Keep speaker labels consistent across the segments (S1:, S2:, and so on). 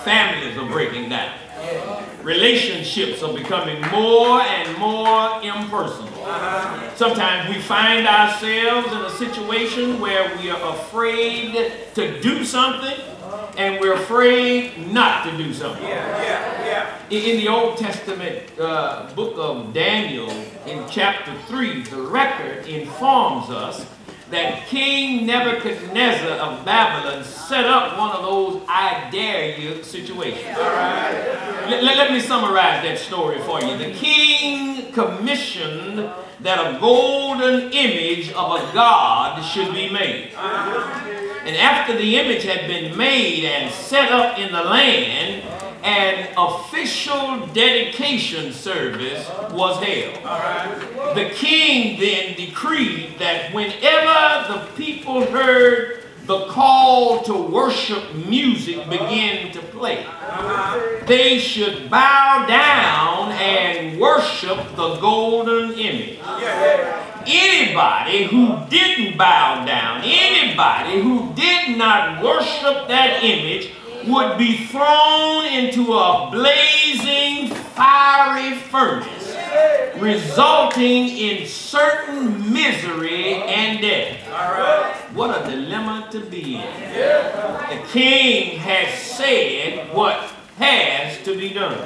S1: Families are breaking down. Relationships are becoming more and more impersonal. Sometimes we find ourselves in a situation where we are afraid to do something and we're afraid not to do something. In the Old Testament book of Daniel, in chapter 3, the record informs us that King Nebuchadnezzar of Babylon set up one of those I dare you situations. Let me summarize that story for you. The king commissioned that a golden image of a god should be made. And after the image had been made and set up in the land, an official dedication service was held. The king then decreed that whenever the people heard the call to worship music begin to play, they should bow down and worship the golden image. Anybody who didn't bow down, anybody who did not worship that image would be thrown into a blazing fiery furnace, resulting in certain misery and death. What a dilemma to be in. The king has said what has to be done.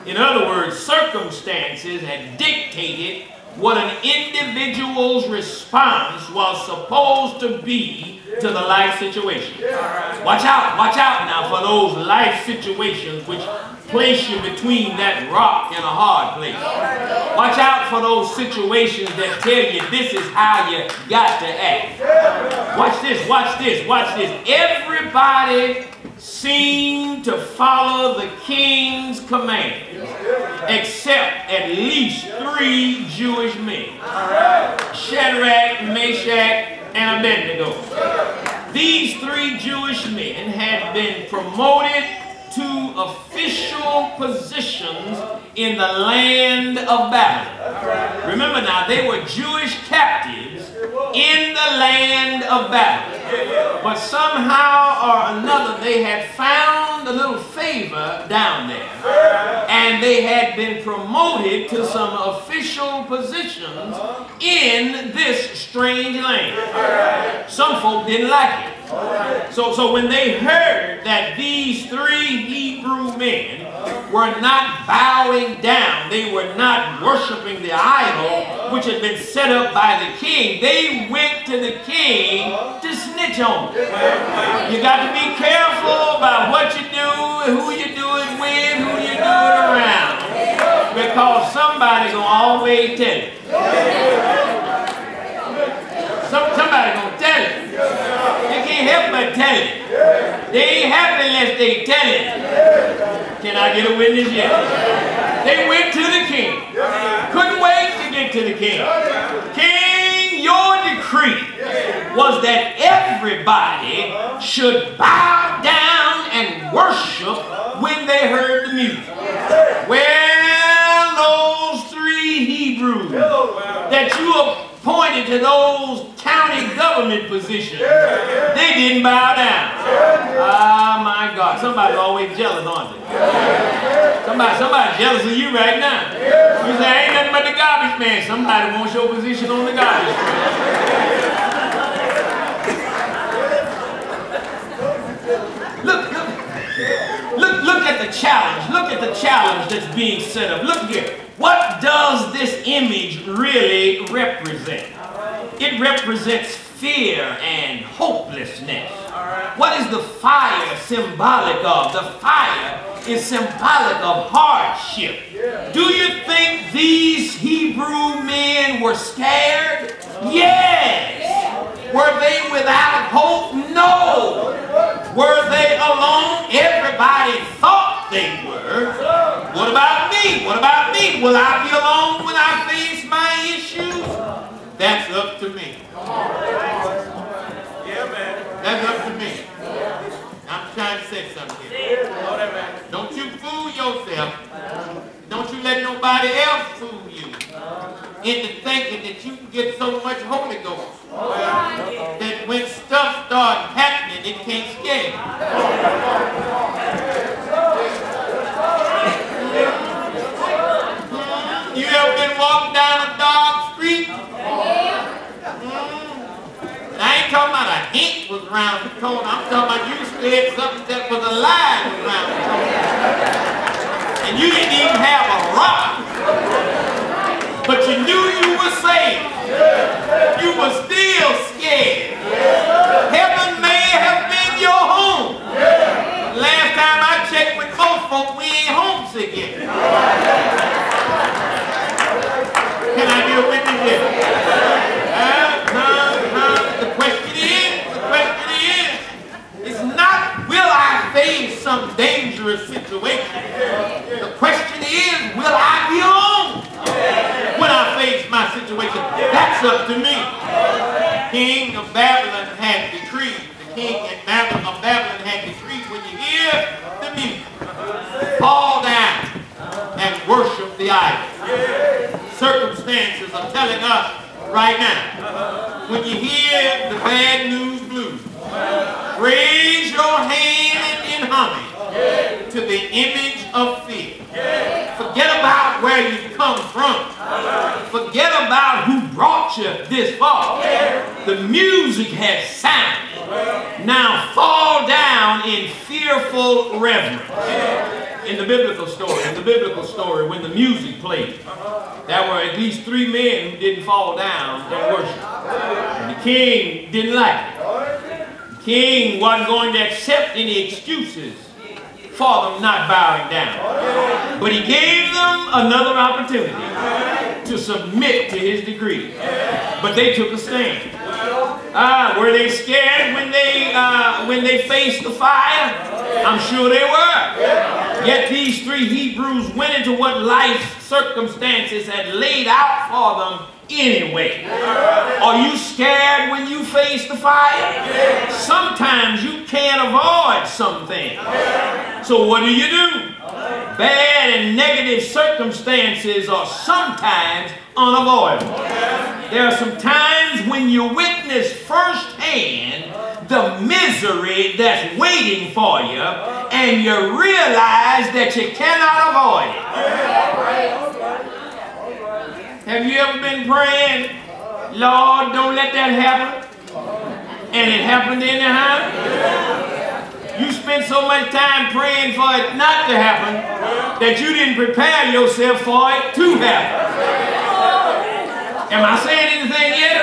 S1: In other words, circumstances had dictated what an individual's response was supposed to be to the life situation. Watch out now for those life situations which place you between that rock and a hard place. Watch out for those situations that tell you this is how you got to act. Watch this, watch this, watch this. Everybody seemed to follow the king's commands, except at least 3 Jewish men, Shadrach, Meshach, and Abednego. These 3 Jewish men had been promoted to official positions in the land of Babylon. Remember now, they were Jewish captives in the land of Babylon. But somehow or another, they had found a little favor down there. And they had been promoted to some official positions in this strange land. Some folk didn't like it. So when they heard that these 3 Hebrew men were not bowing down, they were not worshiping the idol which had been set up by the king, they went to the king to snitch on him. You got to be careful about what you do, who you do it with, who you do it around, because somebody's going to always tell it. Somebody going to tell it. You can't help but tell it. They ain't happy unless they tell it. Can I get a witness yet? They went to the king. Couldn't wait to get to the king. King, your decree was that everybody should bow down and worship when they heard the music. Well, those 3 Hebrews that you appointed to those county government positions, they didn't bow down. Oh my God, somebody's always jealous, aren't they? Somebody's jealous of you right now. You say, ain't nothing but the garbage man. Somebody wants your position on the garbage man. Look at the challenge. Look at the challenge that's being set up. Look here. What does this image really represent? It represents fear and hopelessness. What is the fire symbolic of? The fire is symbolic of hardship. Do you think these Hebrew men were scared? Yes. Were they without hope? No. Were they alone? Everybody thought they were. What about me? What about me? Will I be alone when I face my issues? That's up to me. Yeah, man. That's up to me. I'm trying to say something here. Don't you fool yourself. Don't you let nobody else fool you into thinking that you can get so much Holy Ghost that when stuff starts happening, it can't scare you. said something that was alive around you. And you didn't even have a rock. But you knew you were saved. You were still scared. Heaven may have been your home. Last time I checked with most folk, we ain't homesick yet. Can I get a witness here? The question is, it's not will I face some dangerous situation. The question is, will I be alone when I face my situation? That's up to me. The king of Babylon had decreed. The king of Babylon had decreed, when you hear the music, fall down and worship the idol. Circumstances are telling us right now, when you hear the bad news blues, raise your hand in homage to the image of fear. Forget about where you come from. Forget about who brought you this far. The music has sounded. Now fall down in fearful reverence. In the biblical story, when the music played, there were at least 3 men who didn't fall down and worship. And the king didn't like it. The king wasn't going to accept any excuses for them not bowing down. But he gave them another opportunity to submit to his decree. But they took a stand. Were they scared when they faced the fire? I'm sure they were. Yet these 3 Hebrews went into what life's circumstances had laid out for them anyway. Are you scared when you face the fire? Sometimes you can't avoid something. So what do? Bad and negative circumstances are sometimes unavoidable. There are some times when you witness firsthand the misery that's waiting for you, and you realize that you cannot avoid it. Have you ever been praying, Lord, don't let that happen? And it happened anyhow? You spent so much time praying for it not to happen that you didn't prepare yourself for it to happen. Am I saying anything yet?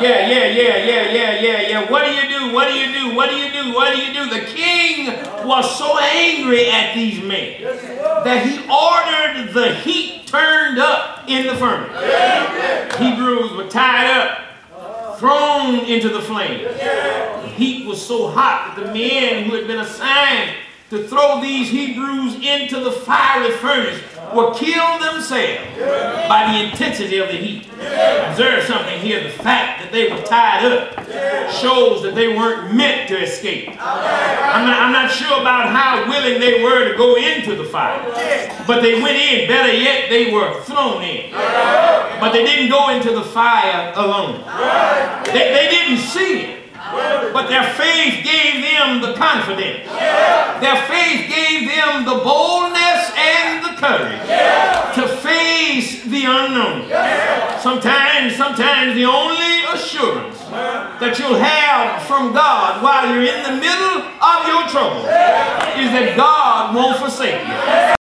S1: Yeah. What do you do? The king was so angry at these men that he ordered the heat turned up in the furnace. Hebrews were tied up, thrown into the flames. The heat was so hot that the men who had been assigned to throw these Hebrews into the fiery furnace were killed themselves by the intensity of the heat. Observe something here. The fact that they were tied up shows that they weren't meant to escape. I'm not sure about how willing they were to go into the fire, but they went in. Better yet, they were thrown in. But they didn't go into the fire alone. They didn't see it. But their faith gave them the confidence. Their faith gave them the boldness and the courage to face the unknown. Sometimes the only assurance that you'll have from God while you're in the middle of your trouble is that God won't forsake you.